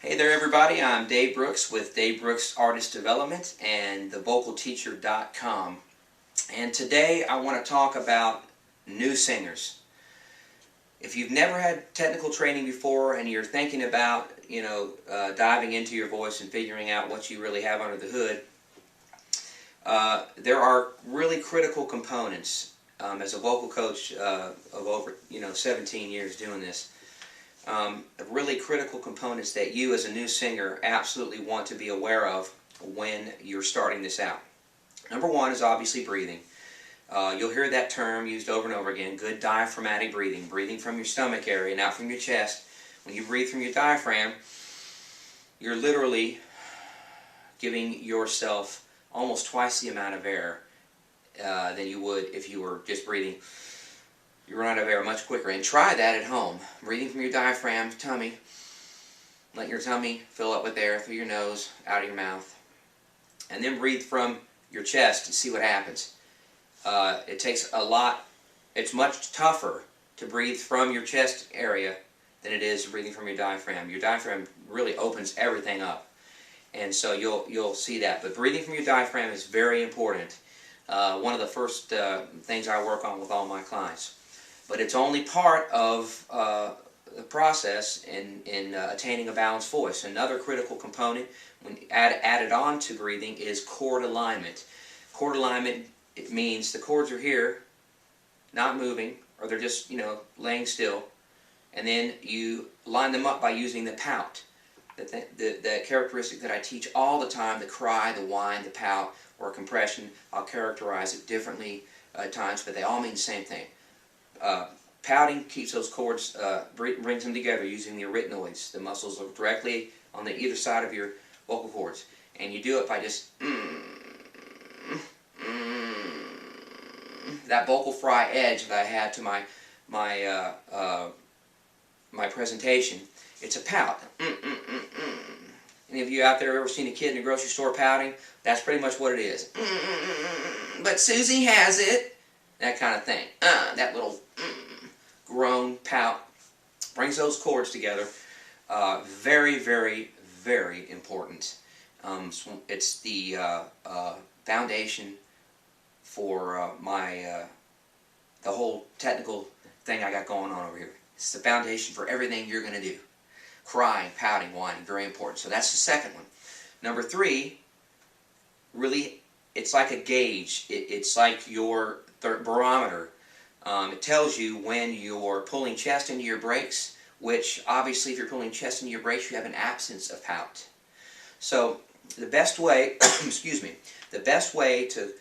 Hey there everybody, I'm Dave Brooks with Dave Brooks Artist Development and thevocalteacher.com. And today I want to talk about new singers. If you've never had technical training before and you're thinking about, diving into your voice and figuring out what you really have under the hood, there are really critical components. As a vocal coach of over 17 years doing this, really critical components that you as a new singer absolutely want to be aware of when you're starting this out. Number one is obviously breathing. You'll hear that term used over and over again, good diaphragmatic breathing, breathing from your stomach area, not from your chest. When you breathe from your diaphragm, you're literally giving yourself almost twice the amount of air than you would if you were just breathing. You run out of air much quicker. And try that at home. Breathing from your diaphragm, tummy. Let your tummy fill up with air through your nose, out of your mouth. And then breathe from your chest and see what happens. It takes a lot. It's much tougher to breathe from your chest area than it is breathing from your diaphragm. Your diaphragm really opens everything up. And so you'll see that. But breathing from your diaphragm is very important. One of the first things I work on with all my clients. But it's only part of the process in attaining a balanced voice. Another critical component when added on to breathing is chord alignment. Chord alignment, it means the chords are here, not moving, or they're just laying still, and then you line them up by using the pout. The characteristic that I teach all the time, the cry, the whine, the pout, or compression. I'll characterize it differently at times, but they all mean the same thing. Pouting keeps those chords, brings them together using the arytenoids. The muscles are directly on the either side of your vocal cords. And you do it by just that vocal fry edge that I had to my presentation. It's a pout. Any of you out there ever seen a kid in a grocery store pouting? That's pretty much what it is. But Susie has it. That kind of thing. That little groan, pout, brings those chords together. Very, very, very important. It's the foundation for the whole technical thing I got going on over here. It's the foundation for everything you're going to do. Crying, pouting, whining, very important. So that's the second one. Number three, really, it's like a gauge. It's like your barometer. It tells you when you're pulling chest into your brakes, which obviously if you're pulling chest into your brakes, you have an absence of pout. So the best way, the best way to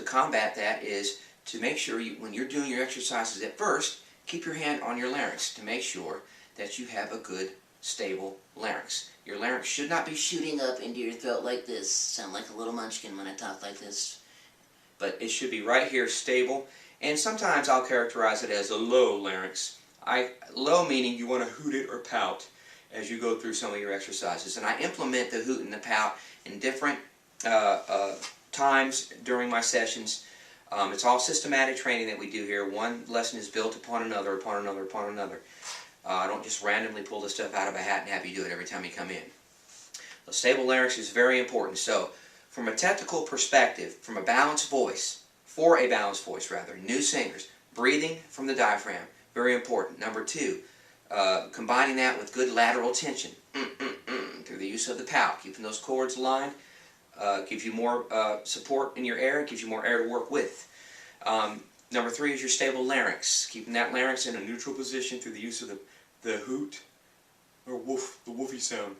combat that is to make sure when you're doing your exercises at first, keep your hand on your larynx to make sure that you have a good stable larynx. Your larynx should not be shooting up into your throat like this. Sound like a little munchkin when I talk like this. But it should be right here, stable. And sometimes I'll characterize it as a low larynx. Low meaning you want to hoot it or pout as you go through some of your exercises. And I implement the hoot and the pout in different times during my sessions. It's all systematic training that we do here. One lesson is built upon another, upon another, upon another. I don't just randomly pull this stuff out of a hat and have you do it every time you come in. The stable larynx is very important. So, from a technical perspective, from a balanced voice, for a balanced voice rather, new singers, breathing from the diaphragm, very important. Number two, combining that with good lateral tension through the use of the pout, keeping those chords aligned, gives you more support in your air, gives you more air to work with. Number three is your stable larynx, keeping that larynx in a neutral position through the use of the hoot or woof, the woofy sound.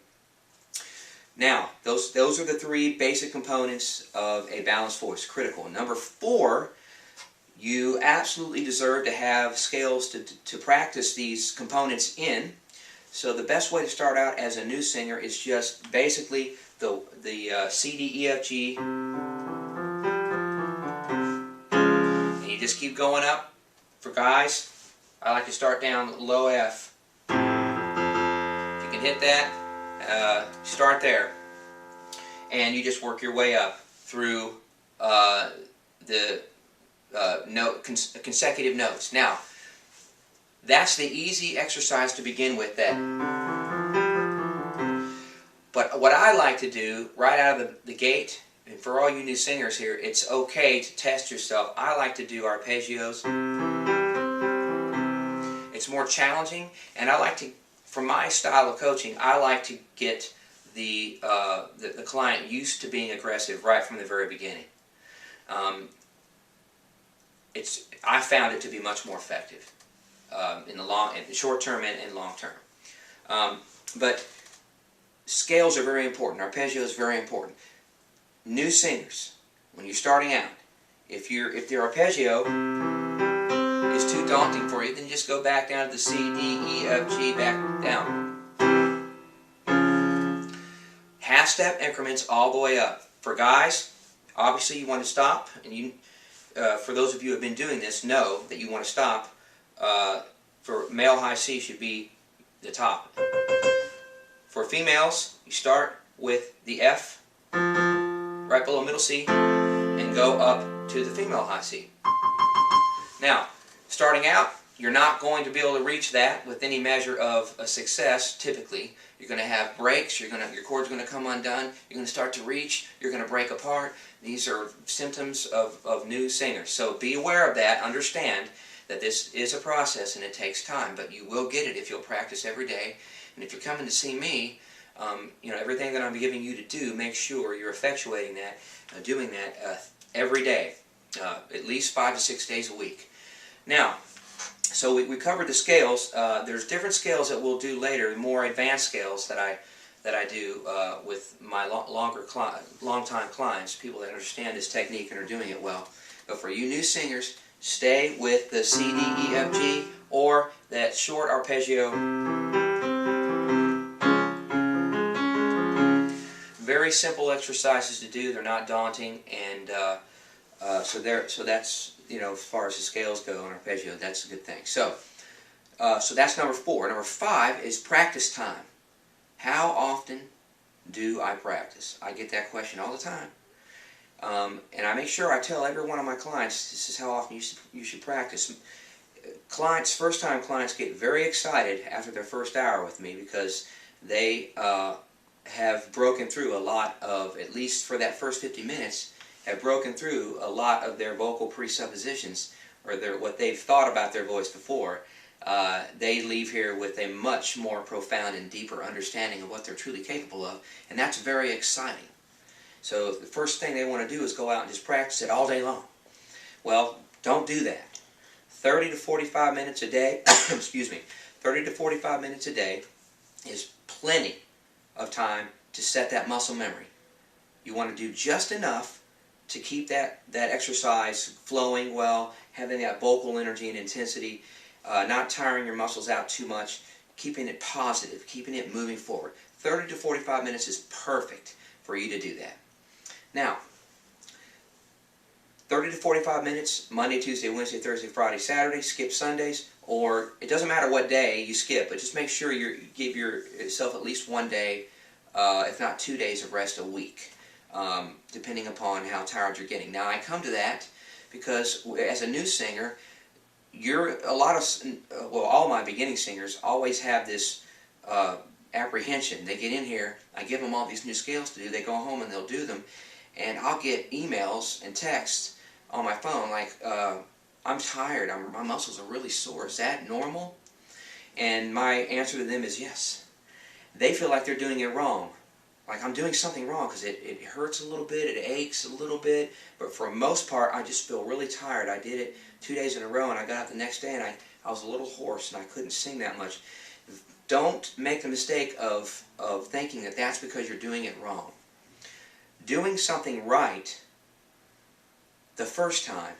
Now, those are the three basic components of a balanced voice, critical. Number four, you absolutely deserve to have scales to practice these components in. So the best way to start out as a new singer is just basically the C, D, E, F, G. And you just keep going up. For guys, I like to start down low F. If you can hit that, start there. And you just work your way up through the consecutive notes. Now, that's the easy exercise to begin with. That what I like to do right out of the gate, and for all you new singers here, it's okay to test yourself. I like to do arpeggios. It's more challenging, and I like to, for my style of coaching, I like to get the client used to being aggressive right from the very beginning. I found it to be much more effective in the short term and long term. But scales are very important. Arpeggio is very important. New singers, when you're starting out, if the arpeggio is too daunting for you, then just go back down to the C, D, E, F, G, back down. Half step increments all the way up. For guys, obviously you want to stop, and for those of you who have been doing this, know that you want to stop. For male, high C should be the top. For females, you start with the F, right below middle C, and go up to the female high C. Now, starting out, you're not going to be able to reach that with any measure of a success, typically. You're going to have breaks, your chord's going to come undone, you're going to start to reach, you're going to break apart. These are symptoms of new singers. So be aware of that, understand that this is a process and it takes time, but you will get it if you'll practice every day. And if you're coming to see me, everything that I'm giving you to do, make sure you're effectuating that, doing that every day, at least 5 to 6 days a week. Now, so we covered the scales. There's different scales that we'll do later, more advanced scales that I do with my long-time clients, people that understand this technique and are doing it well. But for you new singers, stay with the C, D, E, F, G, or that short arpeggio. Very simple exercises to do. They're not daunting, and so that's, as far as the scales go on arpeggio, that's a good thing. So that's number 4. Number 5 is practice time. How often do I practice? I get that question all the time, and I make sure I tell every one of my clients this is how often you should practice. First-time clients get very excited after their first hour with me because they have broken through a lot of, at least for that first 50 minutes, have broken through a lot of their vocal presuppositions, or what they've thought about their voice before. They leave here with a much more profound and deeper understanding of what they're truly capable of, and that's very exciting. So the first thing they want to do is go out and just practice it all day long. Well, don't do that. 30 to 45 minutes a day, excuse me, 30 to 45 minutes a day is plenty of time to set that muscle memory. You want to do just enough to keep that exercise flowing well, having that vocal energy and intensity, not tiring your muscles out too much, keeping it positive, keeping it moving forward. 30 to 45 minutes is perfect for you to do that. Now, 30 to 45 minutes, Monday, Tuesday, Wednesday, Thursday, Friday, Saturday, skip Sundays, or it doesn't matter what day you skip, but just make sure you give yourself at least one day, if not 2 days of rest a week, depending upon how tired you're getting. Now, I come to that because as a new singer, all my beginning singers always have this apprehension. They get in here, I give them all these new scales to do, they go home and they'll do them, and I'll get emails and texts on my phone like, I'm tired, my muscles are really sore, is that normal? And my answer to them is yes. They feel like they're doing it wrong. Like I'm doing something wrong because it hurts a little bit, it aches a little bit, but for the most part I just feel really tired. I did it 2 days in a row and I got up the next day and I was a little hoarse and I couldn't sing that much. Don't make the mistake of thinking that that's because you're doing it wrong. Doing something right the first time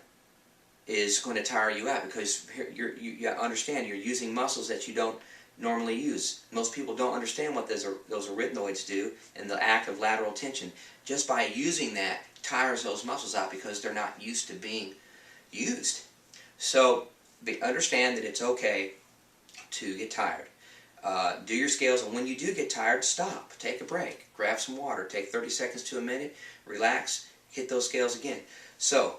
is going to tire you out because you understand you're using muscles that you don't normally use. Most people don't understand what those arytenoids do and the act of lateral tension. Just by using that tires those muscles out because they're not used to being used. So understand that it's okay to get tired. Do your scales, and when you do get tired, stop. Take a break. Grab some water. Take 30 seconds to a minute. Relax. Hit those scales again. So,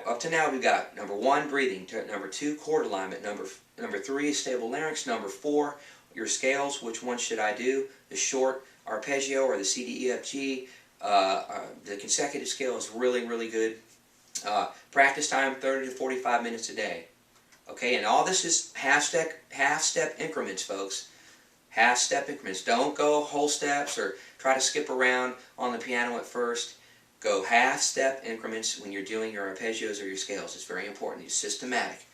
up to now we've got number 1, breathing. Number 2, chord alignment. Number 3, stable larynx. Number 4, your scales. Which one should I do? The short arpeggio or the C, D, E, F, G. The consecutive scale is really, really good. Practice time 30 to 45 minutes a day. Okay, and all this is half-step increments, folks. Half-step increments. Don't go whole steps or try to skip around on the piano at first. Go half-step increments when you're doing your arpeggios or your scales. It's very important. It's systematic.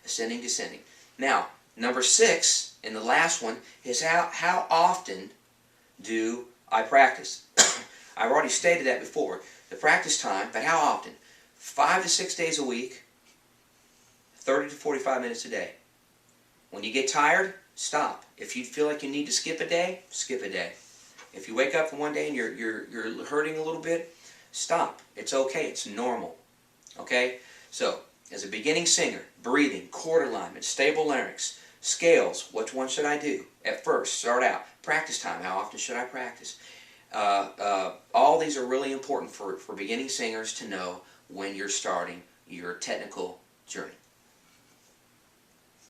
Ascending, descending. Now, number 6, and the last one, is how often do I practice? I've already stated that before. The practice time, but how often? 5 to 6 days a week, 30 to 45 minutes a day. When you get tired, stop. If you feel like you need to skip a day, skip a day. If you wake up from one day and you're hurting a little bit, stop. It's okay. It's normal. Okay? So, as a beginning singer, breathing, chord alignment, stable larynx, scales, which one should I do? At first, start out. Practice time, how often should I practice? All these are really important for beginning singers to know when you're starting your technical journey.